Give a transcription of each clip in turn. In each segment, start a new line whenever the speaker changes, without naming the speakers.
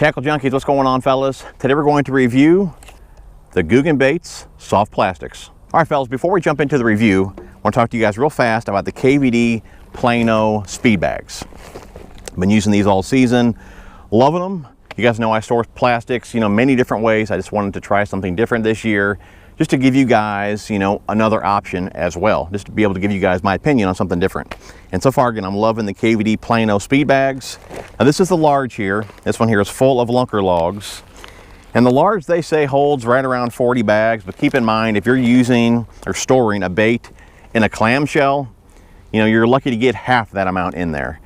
Tackle Junkies, what's going on, fellas? Today we're going to review the Googan Baits soft plastics. All right, fellas, before we jump into the review, I want to talk to you guys real fast about the KVD Plano Speed bags. I've been using these all season, loving them. You guys know I store plastics, many different ways. I just wanted to try something different this year, just to give you guys, another option as well, just to be able to give you guys my opinion on something different. And so far, again, I'm loving the KVD Plano Speed bags. Now, this is the large here. This one here is full of lunker logs. And the large, they say, holds right around 40 bags, but keep in mind, if you're using or storing a bait in a clamshell, you're lucky to get half that amount in there.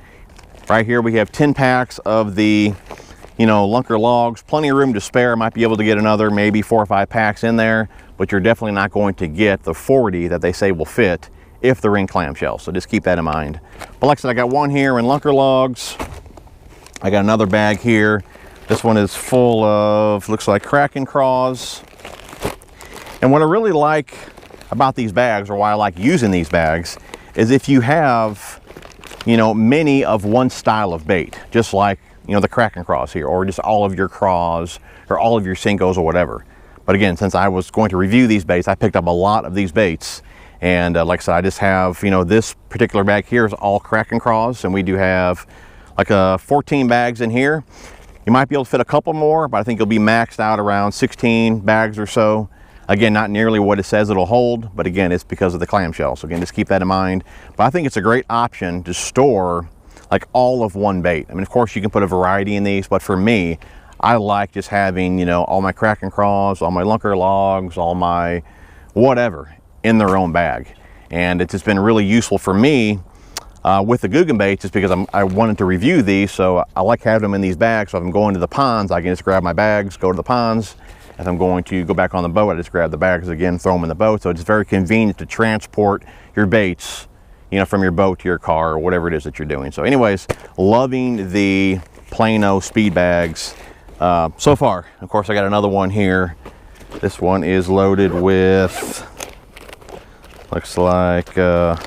Right here, we have 10 packs of the lunker logs, plenty of room to spare. Might be able to get another maybe 4 or 5 packs in there, but you're definitely not going to get the 40 that they say will fit if they're in clamshell. So just keep that in mind. But like I said, I got one here in lunker logs. I got another bag here. This one is full of, looks like Kraken craws. And what I really like about these bags, or why I like using these bags, is if you have, many of one style of bait, just like the Kraken craws here, or just all of your craws, or all of your Senkos, or whatever. But again, since I was going to review these baits, I picked up a lot of these baits. And like I said, I just have, this particular bag here is all Kraken craws, and we do have like 14 bags in here. You might be able to fit a couple more, but I think you'll be maxed out around 16 bags or so. Again, not nearly what it says it'll hold, but again, it's because of the clamshell. So again, just keep that in mind. But I think it's a great option to store like all of one bait. I mean, of course, you can put a variety in these, but for me, I like just having, all my Kraken craws, all my lunker logs, all my whatever in their own bag. And it's just been really useful for me with the Googan baits, just because I wanted to review these. So I like having them in these bags. So if I'm going to the ponds, I can just grab my bags, go to the ponds. If I'm going to go back on the boat, I just grab the bags again, throw them in the boat. So it's very convenient to transport your baits, from your boat to your car or whatever it is that you're doing. So anyways, loving the Plano Speed bags so far. Of course, I got another one here. This one is loaded with, looks like the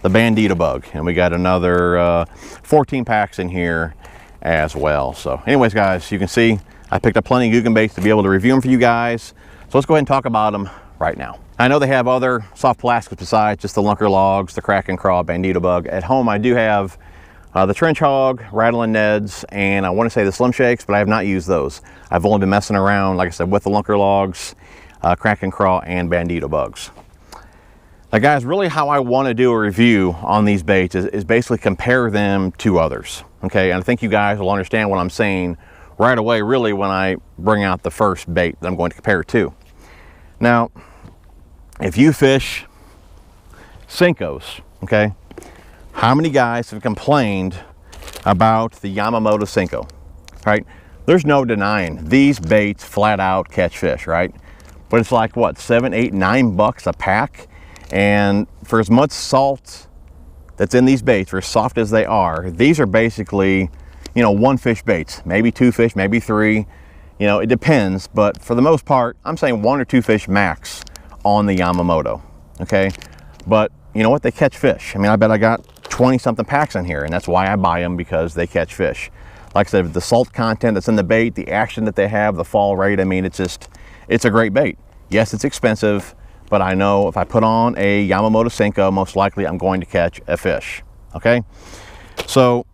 Bandito bug. And we got another 14 packs in here as well. So anyways, guys, you can see I picked up plenty of Googan baits to be able to review them for you guys. So let's go ahead and talk about them right now. I know they have other soft plastics besides just the lunker logs, the Kraken craw, Bandito bug. At home, I do have the Trench Hog, Rattling Neds, and I want to say the Slim Shakes, but I have not used those. I've only been messing around, like I said, with the lunker logs, Kraken craw, and Bandito bugs. Now, guys, really how I want to do a review on these baits is basically compare them to others, okay? And I think you guys will understand what I'm saying right away, really, when I bring out the first bait that I'm going to compare it to. Now, if you fish Senkos, okay, how many guys have complained about the Yamamoto Senko, right? There's no denying these baits flat out catch fish, right? But it's like, what, $7, $8, $9 a pack? And for as much salt that's in these baits, for as soft as they are, these are basically, one fish baits, maybe 2 fish, maybe 3, it depends. But for the most part, I'm saying 1 or 2 fish max on the Yamamoto, okay? But you know what, they catch fish. I mean, I bet I got 20 something packs in here, and that's why I buy them, because they catch fish. Like I said, the salt content that's in the bait, the action that they have, the fall rate, I mean, it's a great bait. Yes, it's expensive, but I know if I put on a Yamamoto Senko, most likely I'm going to catch a fish, okay? So,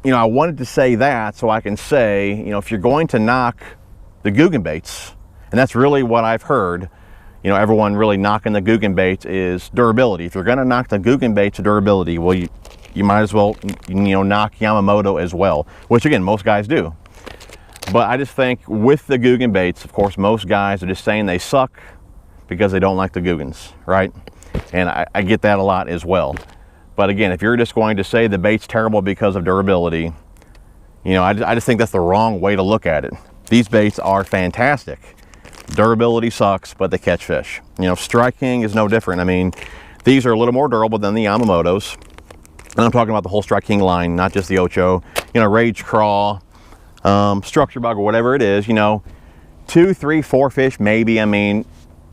I wanted to say that so I can say, if you're going to knock the Googan baits, and that's really what I've heard, everyone really knocking the Googan baits is durability. If you're going to knock the Googan baits durability, well, you might as well, knock Yamamoto as well, which again, most guys do. But I just think with the Googan baits, of course, most guys are just saying they suck because they don't like the Googans, right? And I get that a lot as well. But again, if you're just going to say the bait's terrible because of durability, I just think that's the wrong way to look at it. These baits are fantastic. Durability sucks, but they catch fish. Strike King is no different. I mean, these are a little more durable than the Yamamotos. And I'm talking about the whole Strike King line, not just the Ocho. Rage Craw, Structure Bug, or whatever it is, 2, 3, 4 fish, maybe. I mean,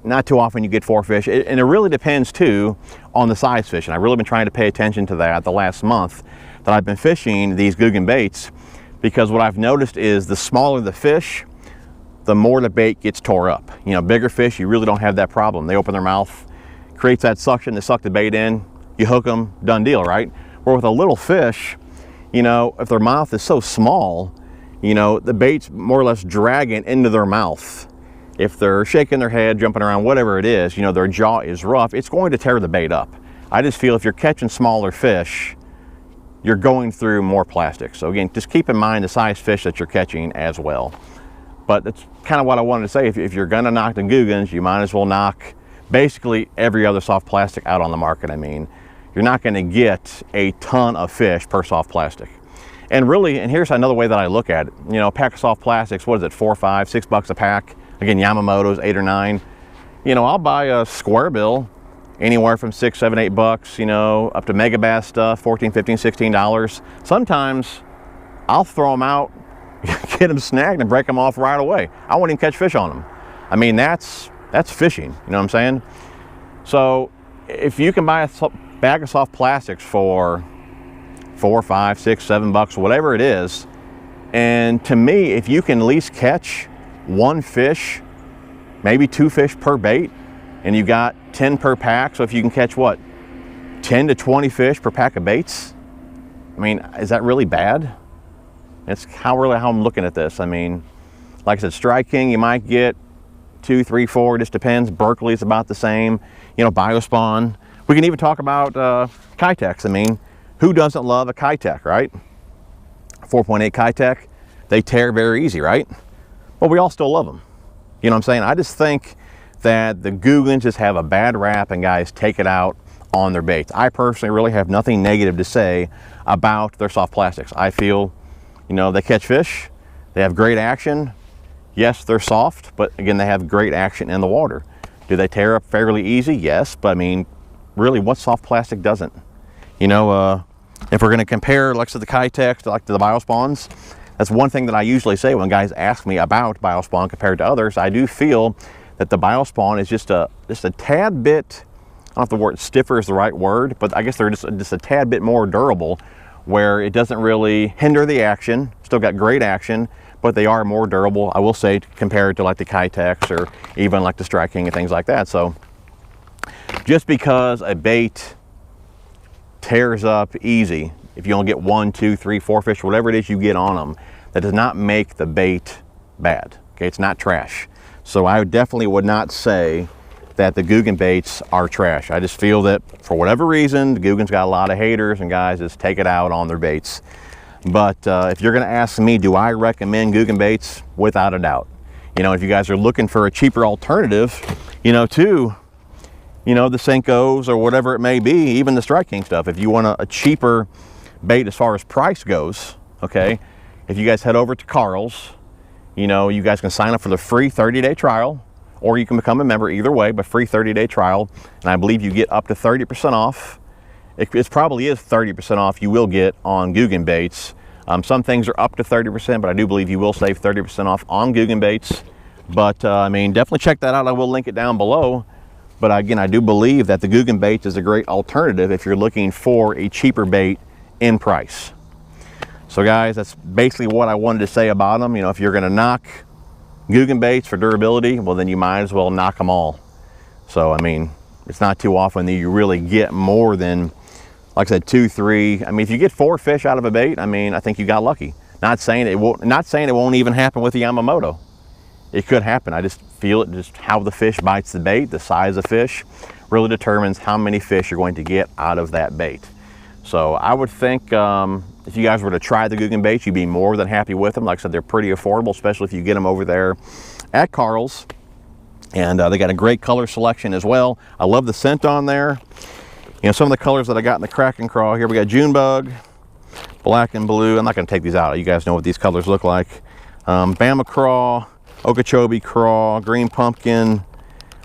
not too often you get 4 fish. And it really depends, too, on the size fish. And I've really been trying to pay attention to that the last month that I've been fishing these Googan baits, because what I've noticed is the smaller the fish, the more the bait gets tore up. You know, bigger fish, you really don't have that problem. They open their mouth, creates that suction, they suck the bait in, you hook them, done deal, right? Where with a little fish, you know, if their mouth is so small, you know, the bait's more or less dragging into their mouth. If they're shaking their head, jumping around, whatever it is, you know, their jaw is rough, it's going to tear the bait up. I just feel if you're catching smaller fish, you're going through more plastic. So again, just keep in mind the size fish that you're catching as well. But that's kind of what I wanted to say. If you're gonna knock the Googans, you might as well knock basically every other soft plastic out on the market. I mean, you're not gonna get a ton of fish per soft plastic. And really, and here's another way that I look at it. You know, a pack of soft plastics, what is it, $4, $5, $6 a pack? Again, Yamamoto's 8 or 9. You know, I'll buy a square bill anywhere from $6, $7, $8, you know, up to Mega Bass stuff, $14, $15, $16. Sometimes I'll throw them out, get them snagged and break them off right away. I won't even catch fish on them. I mean, that's fishing, you know what I'm saying? So if you can buy a bag of soft plastics for $4, $5, $6, $7, whatever it is, and to me, if you can at least catch one fish, maybe 2 fish per bait, and you got 10 per pack, so if you can catch what, 10 to 20 fish per pack of baits, I mean, is that really bad? It's how I'm looking at this. I mean, like I said, Strike King, you might get 2, 3, 4, it just depends. Berkeley's about the same. You know, Biospawn. We can even talk about Kitex. I mean, who doesn't love a Kitex, right? 4.8 Kitex, they tear very easy, right? But we all still love them. You know what I'm saying? I just think that the Googans just have a bad rap and guys take it out on their baits. I personally really have nothing negative to say about their soft plastics. I feel, you know, they catch fish, they have great action. Yes, they're soft, but again, they have great action in the water. Do they tear up fairly easy? Yes, but I mean, really, what soft plastic doesn't? You know, if we're gonna compare, like, to the Kitex, like to the Biospawns, that's one thing that I usually say when guys ask me about Biospawn compared to others. I do feel that the Biospawn is just a tad bit, I don't know if the word stiffer is the right word, but I guess they're just a tad bit more durable, where it doesn't really hinder the action. Still got great action, but they are more durable, I will say, compared to like the Kitex or even like the Strike King and things like that. So just because a bait tears up easy, if you only get 1, 2, 3, 4 fish, whatever it is you get on them, that does not make the bait bad. Okay, it's not trash. So I definitely would not say that the Googan baits are trash. I just feel that for whatever reason, the Googan's got a lot of haters and guys just take it out on their baits. But if you're gonna ask me, do I recommend Googan baits? Without a doubt. You know, if you guys are looking for a cheaper alternative, you know, to, you know, the Senkos or whatever it may be, even the Strike King stuff, if you want a cheaper bait as far as price goes, okay, if you guys head over to Karl's, you know, you guys can sign up for the free 30-day trial, or you can become a member, either way, but free 30-day trial, and I believe you get up to 30% off. It probably is 30% off you will get on Googan baits. Some things are up to 30%, but I do believe you will save 30% off on Googan baits. But I mean, definitely check that out. I will link it down below. But again, I do believe that the Googan baits is a great alternative if you're looking for a cheaper bait in price. So guys, that's basically what I wanted to say about them. You know, if you're gonna knock Googan baits for durability, well then you might as well knock them all. So I mean, it's not too often that you really get more than, like I said, 2, 3. I mean, if you get 4 fish out of a bait, I mean, I think you got lucky. Not saying it won't even happen with the Yamamoto. It could happen. I just feel it, just how the fish bites the bait, the size of fish, really determines how many fish you're going to get out of that bait. So I would think if you guys were to try the Googan baits, you'd be more than happy with them. Like I said, they're pretty affordable, especially if you get them over there at Karl's. And they got a great color selection as well. I love the scent on there. You know, some of the colors that I got in the Kraken Craw here, we got Junebug, black and blue. I'm not going to take these out. You guys know what these colors look like. Bama Craw, Okeechobee Craw, Green Pumpkin,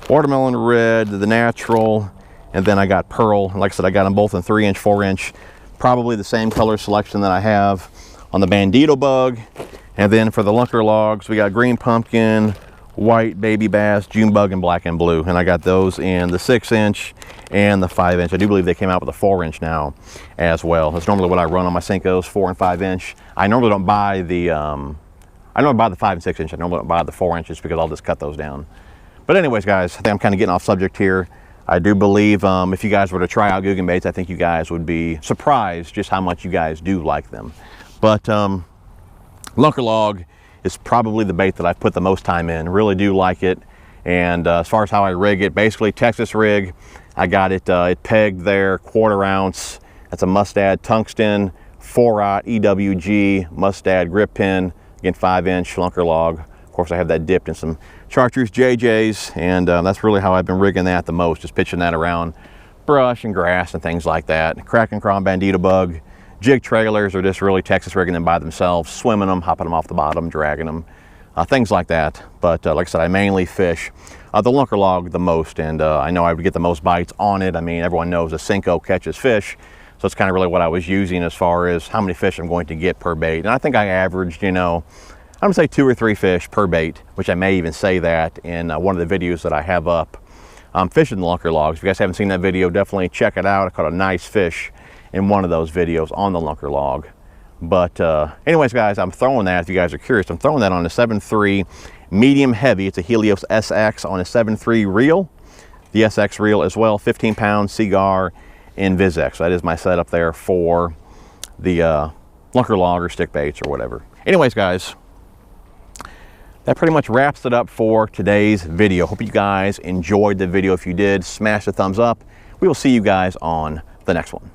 Watermelon Red, the Natural, and then I got Pearl. Like I said, I got them both in 3-inch, 4-inch. Probably the same color selection that I have on the Bandito Bug. And then for the Lunker Logs, we got Green Pumpkin, white baby bass, June bug, and black and blue. And I got those in the 6-inch and the 5-inch. I do believe they came out with a 4-inch now as well. That's normally what I run on my Senkos, 4 and 5-inch. I normally don't buy the, I normally buy the 5 and 6-inch. I normally don't buy the 4 inches because I'll just cut those down. But anyways, guys, I think I'm kind of getting off subject here. I do believe if you guys were to try out Googan baits, I think you guys would be surprised just how much you guys do like them. But Lunker Log is probably the bait that I've put the most time in. Really do like it. And as far as how I rig it, basically Texas rig. I got it, it pegged there, 1/4 ounce. That's a Mustad tungsten, 4-aught EWG Mustad grip pin. Again, 5-inch Lunker Log. Of course, I have that dipped in some chartreuse JJs, and that's really how I've been rigging that the most, just pitching that around brush and grass and things like that. Kraken Crawl Bandito bug. Jig trailers are just really Texas rigging them by themselves, swimming them, hopping them off the bottom, dragging them, things like that. But like I said, I mainly fish the Lunker Log the most, and I know I would get the most bites on it. I mean, everyone knows a Senko catches fish, so it's kind of really what I was using as far as how many fish I'm going to get per bait. And I think I averaged, you know, I'm gonna say 2 or 3 fish per bait, which I may even say that in one of the videos that I have up fishing the Lunker Logs. If you guys haven't seen that video, definitely check it out. I caught a nice fish in one of those videos on the Lunker Log. But anyways, guys, I'm throwing that, if you guys are curious, I'm throwing that on a 7.3 medium heavy. It's a Helios SX on a 7.3 reel. The SX reel as well, 15-pound Cigar in VizX. So that is my setup there for the Lunker Log or stick baits or whatever. Anyways, guys, that pretty much wraps it up for today's video. Hope you guys enjoyed the video. If you did, smash the thumbs up. We will see you guys on the next one.